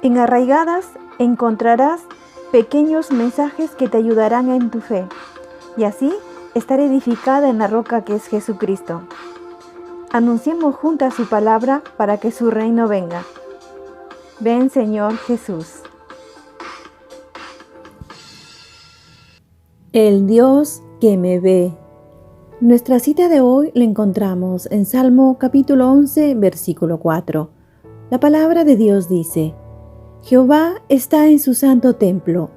En Arraigadas encontrarás pequeños mensajes que te ayudarán en tu fe y así estar edificada en la roca que es Jesucristo. Anunciemos juntas su palabra para que su reino venga. Ven, Señor Jesús. El Dios que me ve. Nuestra cita de hoy la encontramos en Salmo capítulo 11, versículo 4. La palabra de Dios dice: Jehová está en su santo templo.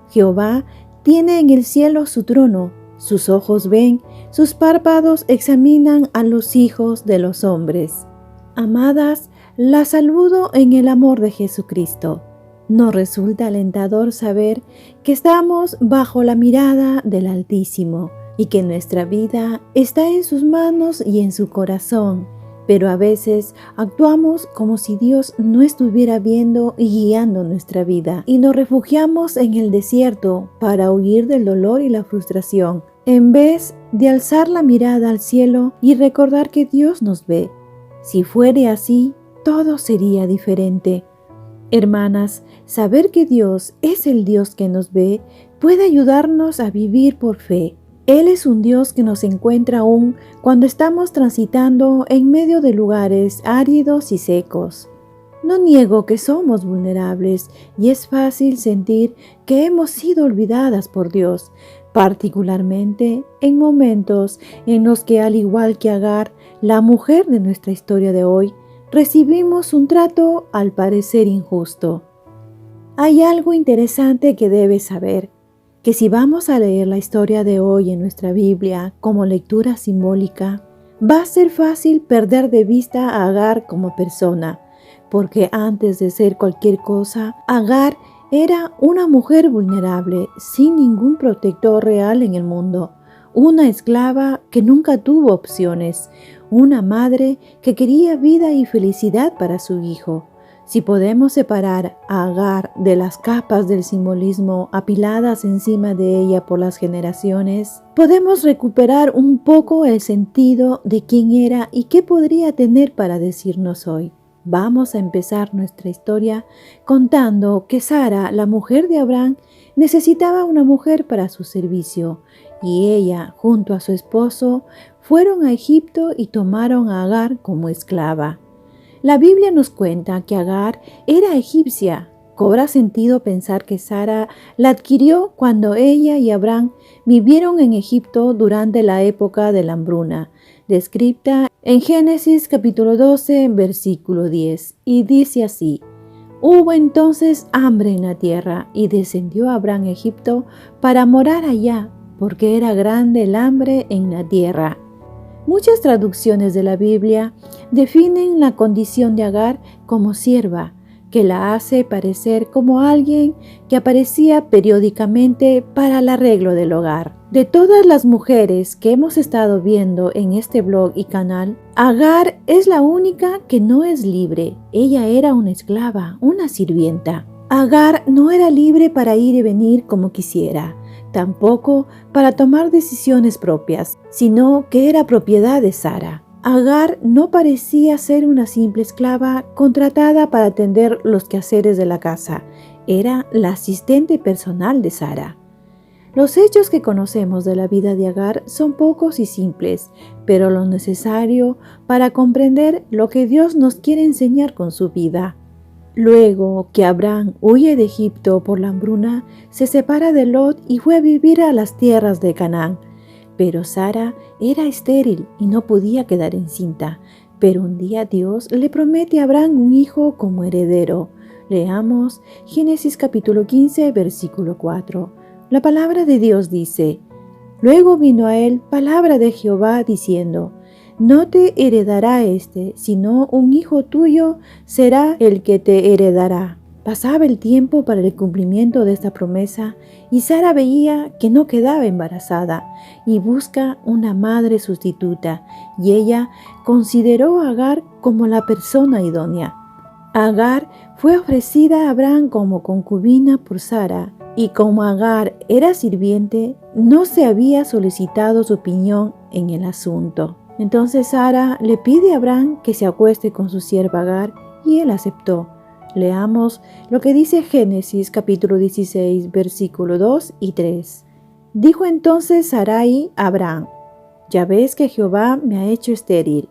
Jehová tiene en el cielo su trono. Sus ojos ven, sus párpados examinan a los hijos de los hombres. Amadas, la saludo en el amor de Jesucristo. Nos resulta alentador saber que estamos bajo la mirada del Altísimo y que nuestra vida está en sus manos y en su corazón, pero a veces actuamos como si Dios no estuviera viendo y guiando nuestra vida y nos refugiamos en el desierto para huir del dolor y la frustración, en vez de alzar la mirada al cielo y recordar que Dios nos ve. Si fuere así, todo sería diferente. Hermanas, saber que Dios es el Dios que nos ve puede ayudarnos a vivir por fe. Él es un Dios que nos encuentra aún cuando estamos transitando en medio de lugares áridos y secos. No niego que somos vulnerables y es fácil sentir que hemos sido olvidadas por Dios, particularmente en momentos en los que, al igual que Agar, la mujer de nuestra historia de hoy, recibimos un trato al parecer injusto. Hay algo interesante que debes saber, que si vamos a leer la historia de hoy en nuestra Biblia como lectura simbólica, va a ser fácil perder de vista a Agar como persona, porque antes de ser cualquier cosa, Agar era una mujer vulnerable, sin ningún protector real en el mundo, una esclava que nunca tuvo opciones, una madre que quería vida y felicidad para su hijo. Si podemos separar a Agar de las capas del simbolismo apiladas encima de ella por las generaciones, podemos recuperar un poco el sentido de quién era y qué podría tener para decirnos hoy. Vamos a empezar nuestra historia contando que Sara, la mujer de Abraham, necesitaba una mujer para su servicio, y ella, junto a su esposo, fueron a Egipto y tomaron a Agar como esclava. La Biblia nos cuenta que Agar era egipcia. Cobra sentido pensar que Sara la adquirió cuando ella y Abraham vivieron en Egipto durante la época de la hambruna, descrita en Génesis capítulo 12, versículo 10, y dice así: Hubo entonces hambre en la tierra, y descendió Abraham a Egipto para morar allá, porque era grande el hambre en la tierra. Muchas traducciones de la Biblia definen la condición de Agar como sierva, que la hace parecer como alguien que aparecía periódicamente para el arreglo del hogar. De todas las mujeres que hemos estado viendo en este blog y canal, Agar es la única que no es libre. Ella era una esclava, una sirvienta. Agar no era libre para ir y venir como quisiera, tampoco para tomar decisiones propias, sino que era propiedad de Sara. Agar no parecía ser una simple esclava contratada para atender los quehaceres de la casa. Era la asistente personal de Sara. Los hechos que conocemos de la vida de Agar son pocos y simples, pero lo necesario para comprender lo que Dios nos quiere enseñar con su vida. Luego que Abraham huye de Egipto por la hambruna, se separa de Lot y fue a vivir a las tierras de Canaán. Pero Sara era estéril y no podía quedar encinta. Pero un día Dios le promete a Abraham un hijo como heredero. Leamos Génesis capítulo 15, versículo 4. La palabra de Dios dice: Luego vino a él palabra de Jehová diciendo: No te heredará sino un hijo tuyo será el que te heredará. Pasaba el tiempo para el cumplimiento de esta promesa y Sara veía que no quedaba embarazada y busca una madre sustituta, y ella consideró a Agar como la persona idónea. Agar fue ofrecida a Abraham como concubina por Sara, y como Agar era sirviente, no se había solicitado su opinión en el asunto. Entonces Sara le pide a Abraham que se acueste con su sierva Agar, y él aceptó. Leamos lo que dice Génesis capítulo 16, versículo 2 y 3. Dijo entonces Sarai a Abraham: ya ves que Jehová me ha hecho estéril.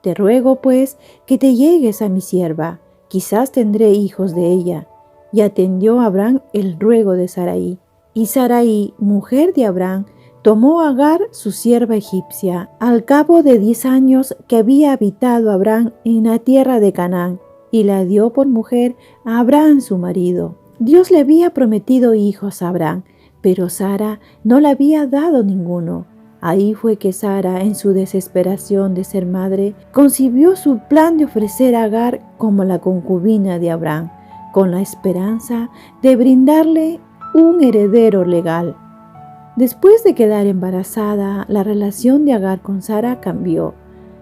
Te ruego pues que te llegues a mi sierva, quizás tendré hijos de ella. Y atendió Abraham el ruego de Sarai. Y Sarai, mujer de Abraham, tomó a Agar, su sierva egipcia, al cabo de 10 años que había habitado Abraham en la tierra de Canaán, y la dio por mujer a Abraham su marido. Dios le había prometido hijos a Abraham, pero Sara no le había dado ninguno. Ahí fue que Sara, en su desesperación de ser madre, concibió su plan de ofrecer a Agar como la concubina de Abraham, con la esperanza de brindarle un heredero legal. Después de quedar embarazada, la relación de Agar con Sara cambió.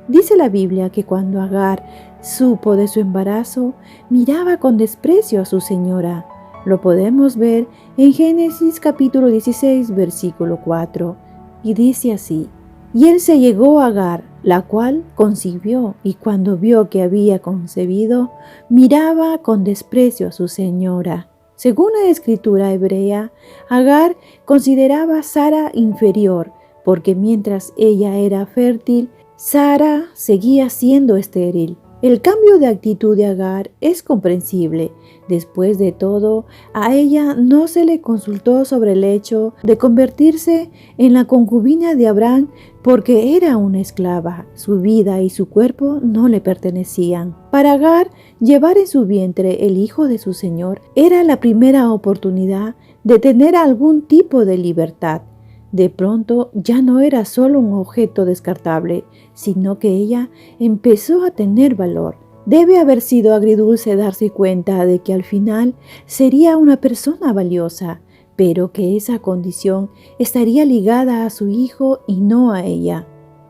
Dice la Biblia que cuando Agar supo de su embarazo, miraba con desprecio a su señora. Lo podemos ver en Génesis capítulo 16, versículo 4. Y dice así: y él se llegó a Agar, la cual concibió, y cuando vio que había concebido, miraba con desprecio a su señora. Según la escritura hebrea, Agar consideraba a Sara inferior, porque mientras ella era fértil, Sara seguía siendo estéril. El cambio de actitud de Agar es comprensible. Después de todo, a ella no se le consultó sobre el hecho de convertirse en la concubina de Abraham porque era una esclava. Su vida y su cuerpo no le pertenecían. Para Agar, llevar en su vientre el hijo de su señor era la primera oportunidad de tener algún tipo de libertad. De pronto ya no era solo un objeto descartable, sino que ella empezó a tener valor. Debe haber sido agridulce darse cuenta de que al final sería una persona valiosa, pero que esa condición estaría ligada a su hijo y no a ella.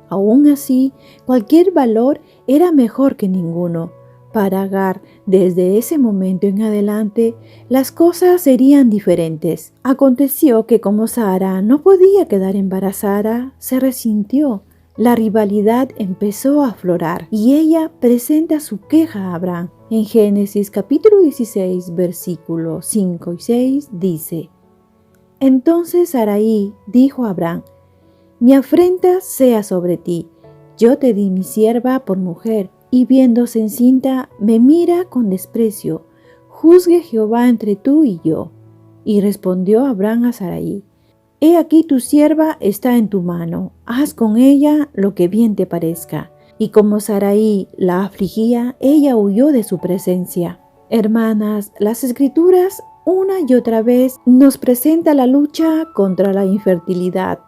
Aún así, cualquier valor era mejor que ninguno. Para Agar, desde ese momento en adelante, las cosas serían diferentes. Aconteció que como Sara no podía quedar embarazada, se resintió. La rivalidad empezó a aflorar y ella presenta su queja a Abraham. En Génesis capítulo 16, versículos 5 y 6 dice: entonces Sarai dijo a Abraham: mi afrenta sea sobre ti, yo te di mi sierva por mujer, y viéndose encinta me mira con desprecio. Juzgue Jehová entre tú y yo. Y respondió Abraham a Sarai: he aquí tu sierva está en tu mano, haz con ella lo que bien te parezca. Y como Sarai la afligía, ella huyó de su presencia. Hermanas, las Escrituras una y otra vez nos presenta la lucha contra la infertilidad.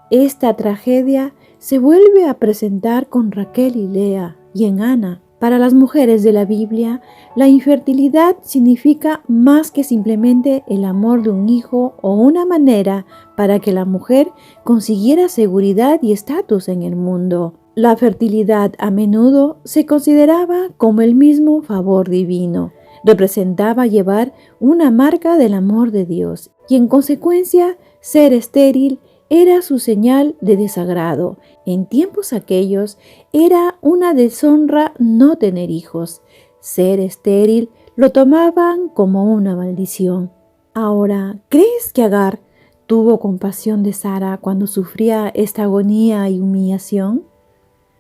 Esta tragedia se vuelve a presentar con Raquel y Lea y en Ana. Para las mujeres de la Biblia, la infertilidad significa más que simplemente el amor de un hijo o una manera para que la mujer consiguiera seguridad y estatus en el mundo. La fertilidad a menudo se consideraba como el mismo favor divino. Representaba llevar una marca del amor de Dios y en consecuencia ser estéril era su señal de desagrado. En tiempos aquellos era una deshonra no tener hijos. Ser estéril lo tomaban como una maldición. Ahora, ¿crees que Agar tuvo compasión de Sara cuando sufría esta agonía y humillación?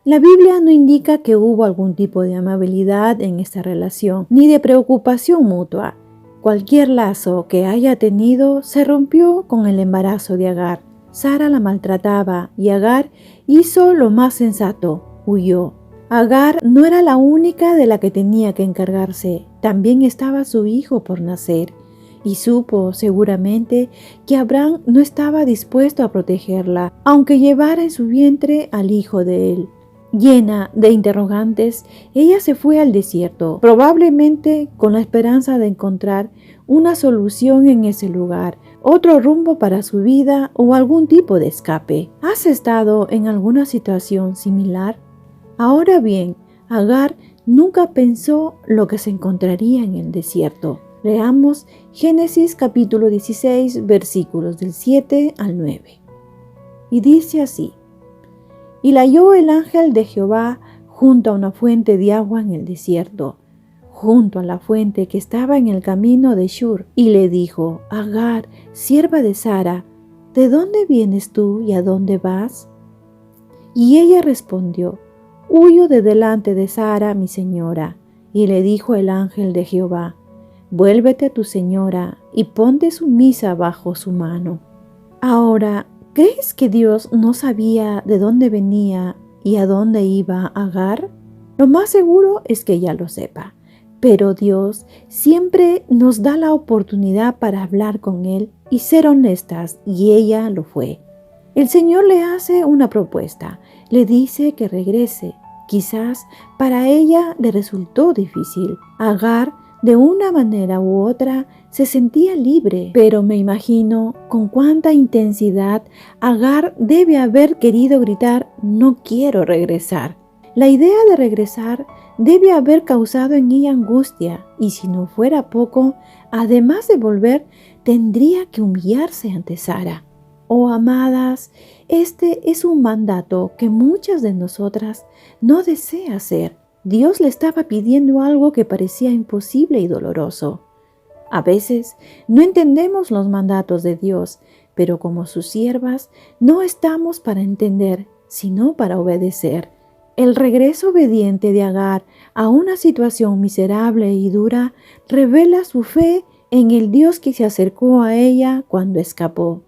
La Biblia no indica que hubo algún tipo de amabilidad en esta relación, ni de preocupación mutua. Cualquier lazo que haya tenido se rompió con el embarazo de Agar. Sara la maltrataba y Agar hizo lo más sensato, huyó. Agar no era la única de la que tenía que encargarse, también estaba su hijo por nacer, y supo seguramente que Abraham no estaba dispuesto a protegerla, aunque llevara en su vientre al hijo de él. Llena de interrogantes, ella se fue al desierto, probablemente con la esperanza de encontrar una solución en ese lugar, otro rumbo para su vida o algún tipo de escape. ¿Has estado en alguna situación similar? Ahora bien, Agar nunca pensó lo que se encontraría en el desierto. Leamos Génesis capítulo 16, versículos del 7 al 9. Y dice así: y la halló el ángel de Jehová junto a una fuente de agua en el desierto. junto a la fuente que estaba en el camino de Shur, y le dijo: Agar, sierva de Sara, ¿de dónde vienes tú y a dónde vas? Y ella respondió: Huyo de delante de Sara, mi señora. Y le dijo el ángel de Jehová: Vuélvete a tu señora y ponte sumisa bajo su mano. Ahora, ¿crees que Dios no sabía de dónde venía y a dónde iba Agar? Lo más seguro es que ya lo sepa, pero Dios siempre nos da la oportunidad para hablar con Él y ser honestas, y ella lo fue. El Señor le hace una propuesta, le dice que regrese. Quizás para ella le resultó difícil. Agar, de una manera u otra, se sentía libre, pero me imagino con cuánta intensidad Agar debe haber querido gritar: no quiero regresar. La idea de regresar debe haber causado en ella angustia, y si no fuera poco, además de volver, tendría que humillarse ante Sara. Oh, amadas, este es un mandato que muchas de nosotras no desea hacer. Dios le estaba pidiendo algo que parecía imposible y doloroso. A veces no entendemos los mandatos de Dios, pero como sus siervas no estamos para entender, sino para obedecer. El regreso obediente de Agar a una situación miserable y dura revela su fe en el Dios que se acercó a ella cuando escapó.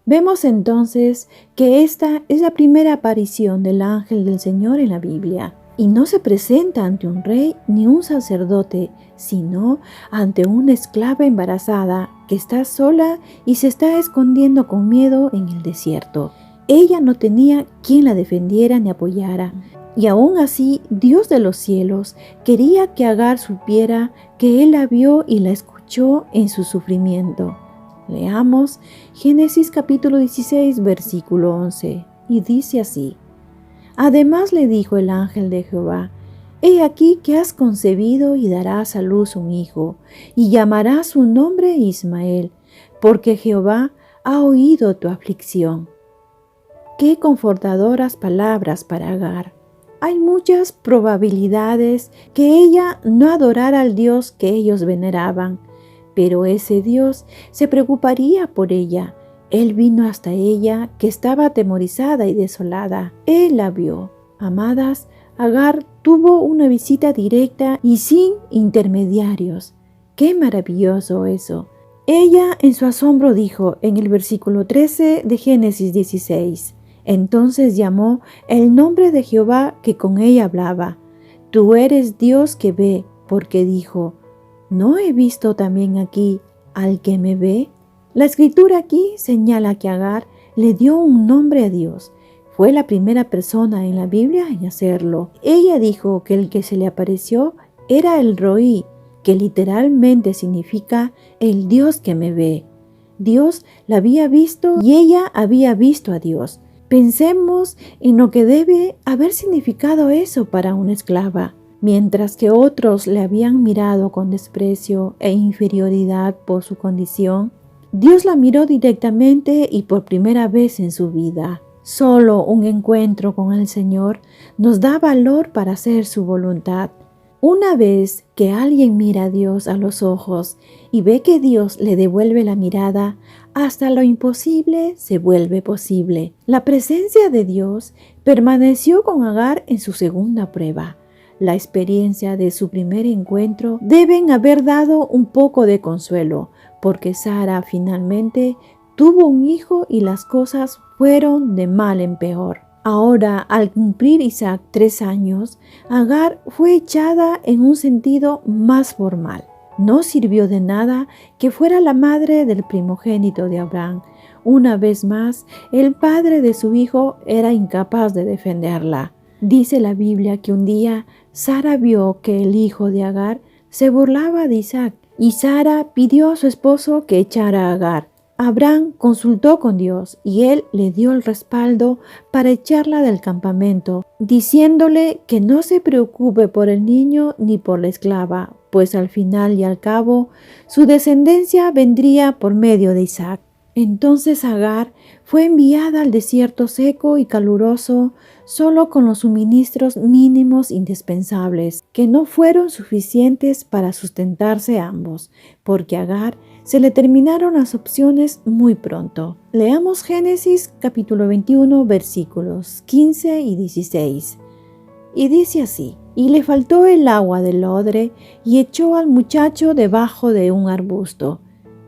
Vemos entonces que esta es la primera aparición del ángel del Señor en la Biblia, y no se presenta ante un rey ni un sacerdote, sino ante una esclava embarazada que está sola y se está escondiendo con miedo en el desierto. Ella no tenía quien la defendiera ni apoyara, y aún así Dios de los cielos quería que Agar supiera que Él la vio y la escuchó en su sufrimiento. Leamos Génesis capítulo 16, versículo 11, y dice así: Además le dijo el ángel de Jehová: He aquí que has concebido y darás a luz un hijo, y llamarás su nombre Ismael, porque Jehová ha oído tu aflicción. Qué confortadoras palabras para Agar. Hay muchas probabilidades que ella no adorara al Dios que ellos veneraban, pero ese Dios se preocuparía por ella. Él vino hasta ella, que estaba atemorizada y desolada. Él la vio. Amadas, Agar tuvo una visita directa y sin intermediarios. ¡Qué maravilloso eso! Ella en su asombro dijo en el versículo 13 de Génesis 16: Entonces llamó el nombre de Jehová que con ella hablaba: Tú eres Dios que ve, porque dijo: ¿No he visto también aquí al que me ve? La escritura aquí señala que Agar le dio un nombre a Dios. Fue la primera persona en la Biblia en hacerlo. Ella dijo que el que se le apareció era el Roí, que literalmente significa el Dios que me ve. Dios la había visto y ella había visto a Dios. Pensemos en lo que debe haber significado eso para una esclava. Mientras que otros le habían mirado con desprecio e inferioridad por su condición, Dios la miró directamente y por primera vez en su vida. Solo un encuentro con el Señor nos da valor para hacer su voluntad. Una vez que alguien mira a Dios a los ojos y ve que Dios le devuelve la mirada, hasta lo imposible se vuelve posible. La presencia de Dios permaneció con Agar en su segunda prueba. La experiencia de su primer encuentro deben haber dado un poco de consuelo, porque Sara finalmente tuvo un hijo y las cosas fueron de mal en peor. Ahora, al cumplir Isaac 3 años, Agar fue echada en un sentido más formal. No sirvió de nada que fuera la madre del primogénito de Abraham. Una vez más, el padre de su hijo era incapaz de defenderla. Dice la Biblia que un día Sara vio que el hijo de Agar se burlaba de Isaac, y Sara pidió a su esposo que echara a Agar. Abraham consultó con Dios y él le dio el respaldo para echarla del campamento, diciéndole que no se preocupe por el niño ni por la esclava, pues al final y al cabo su descendencia vendría por medio de Isaac. Entonces Agar fue enviada al desierto seco y caluroso solo con los suministros mínimos indispensables, que no fueron suficientes para sustentarse ambos, porque a Agar se le terminaron las opciones muy pronto. Leamos Génesis capítulo 21 versículos 15 y 16. Y dice así: y le faltó el agua del odre, y echó al muchacho debajo de un arbusto.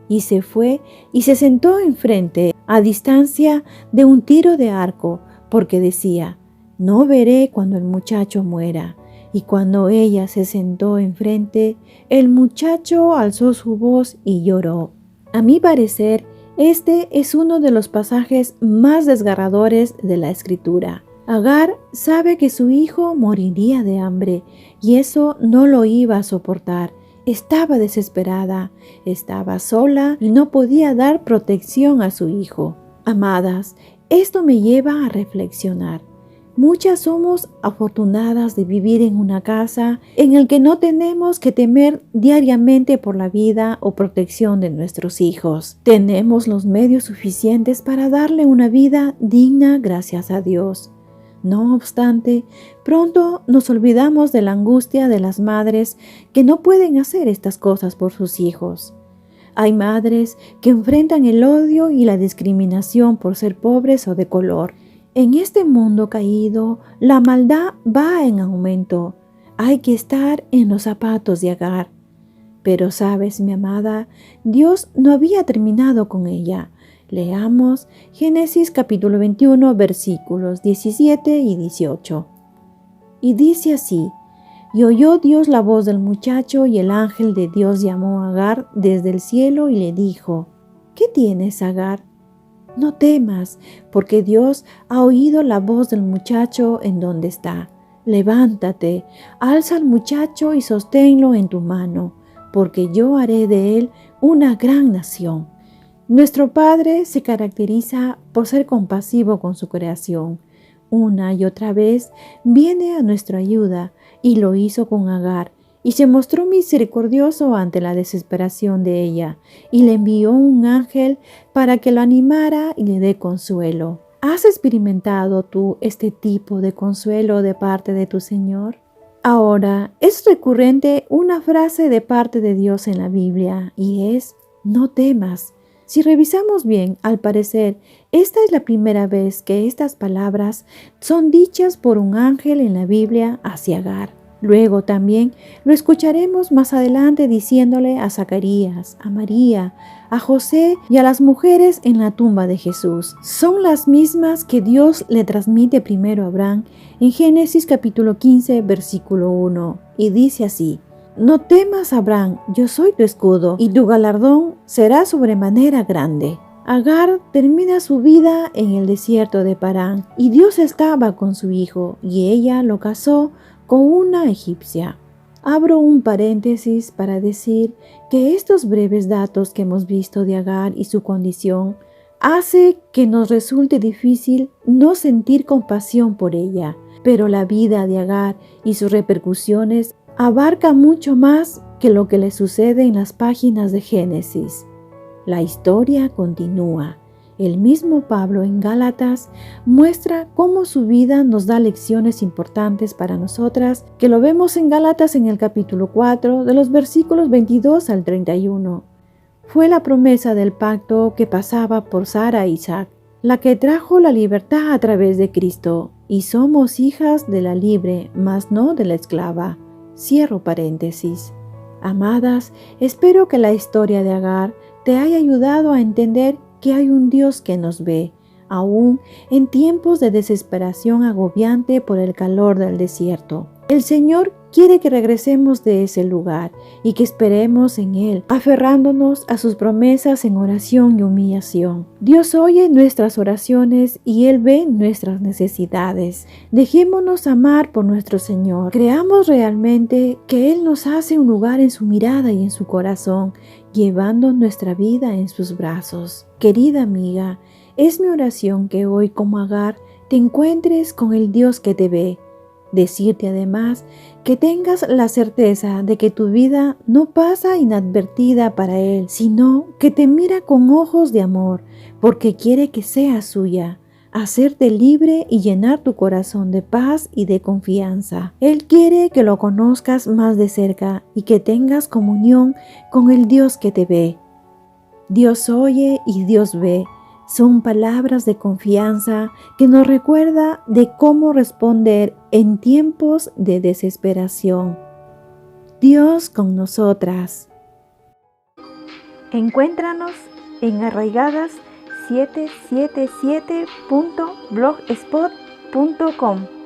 Y se fue y se sentó enfrente, a distancia de un tiro de arco, porque decía: no veré cuando el muchacho muera. Y cuando ella se sentó enfrente, el muchacho alzó su voz y lloró. A mi parecer, este es uno de los pasajes más desgarradores de la Escritura. Agar sabe que su hijo moriría de hambre, y eso no lo iba a soportar. Estaba desesperada, estaba sola y no podía dar protección a su hijo. Amadas, esto me lleva a reflexionar. Muchas somos afortunadas de vivir en una casa en la que no tenemos que temer diariamente por la vida o protección de nuestros hijos. Tenemos los medios suficientes para darle una vida digna, gracias a Dios. No obstante, pronto nos olvidamos de la angustia de las madres que no pueden hacer estas cosas por sus hijos. Hay madres que enfrentan el odio y la discriminación por ser pobres o de color. En este mundo caído, la maldad va en aumento. Hay que estar en los zapatos de Agar. Pero sabes, mi amada, Dios no había terminado con ella. Leamos Génesis capítulo 21 versículos 17 y 18. Y dice así: y oyó Dios la voz del muchacho, y el ángel de Dios llamó a Agar desde el cielo y le dijo: ¿qué tienes, Agar? No temas, porque Dios ha oído la voz del muchacho en donde está. Levántate, alza al muchacho y sosténlo en tu mano, porque yo haré de él una gran nación. Nuestro Padre se caracteriza por ser compasivo con su creación. Una y otra vez viene a nuestra ayuda, y lo hizo con Agar, y se mostró misericordioso ante la desesperación de ella, y le envió un ángel para que lo animara y le dé consuelo. ¿Has experimentado tú este tipo de consuelo de parte de tu Señor? Ahora, es recurrente una frase de parte de Dios en la Biblia, y es: no temas. Si revisamos bien, al parecer, esta es la primera vez que estas palabras son dichas por un ángel en la Biblia hacia Agar. Luego también lo escucharemos más adelante diciéndole a Zacarías, a María, a José y a las mujeres en la tumba de Jesús. Son las mismas que Dios le transmite primero a Abraham en Génesis capítulo 15, versículo 1, y dice así: no temas, Abraham, yo soy tu escudo, y tu galardón será sobremanera grande. Agar termina su vida en el desierto de Parán, y Dios estaba con su hijo, y ella lo casó con una egipcia. Abro un paréntesis para decir que estos breves datos que hemos visto de Agar y su condición hace que nos resulte difícil no sentir compasión por ella, pero la vida de Agar y sus repercusiones abarca mucho más que lo que le sucede en las páginas de Génesis. La historia continúa. El mismo Pablo en Gálatas muestra cómo su vida nos da lecciones importantes para nosotras, que lo vemos en Gálatas en el capítulo 4, de los versículos 22 al 31. Fue la promesa del pacto que pasaba por Sara e Isaac, la que trajo la libertad a través de Cristo, y somos hijas de la libre, mas no de la esclava. Cierro paréntesis. Amadas, espero que la historia de Agar te haya ayudado a entender que hay un Dios que nos ve, aún en tiempos de desesperación agobiante por el calor del desierto. El Señor quiere que regresemos de ese lugar y que esperemos en Él, aferrándonos a sus promesas en oración y humillación. Dios oye nuestras oraciones y Él ve nuestras necesidades. Dejémonos amar por nuestro Señor. Creamos realmente que Él nos hace un lugar en su mirada y en su corazón, llevando nuestra vida en sus brazos. Querida amiga, es mi oración que hoy, como Agar, te encuentres con el Dios que te ve. Decirte además que tengas la certeza de que tu vida no pasa inadvertida para Él, sino que te mira con ojos de amor, porque quiere que seas suya, hacerte libre y llenar tu corazón de paz y de confianza. Él quiere que lo conozcas más de cerca y que tengas comunión con el Dios que te ve. Dios oye y Dios ve. Son palabras de confianza que nos recuerda de cómo responder en tiempos de desesperación. Dios con nosotras. Encuéntranos en arraigadas777.blogspot.com.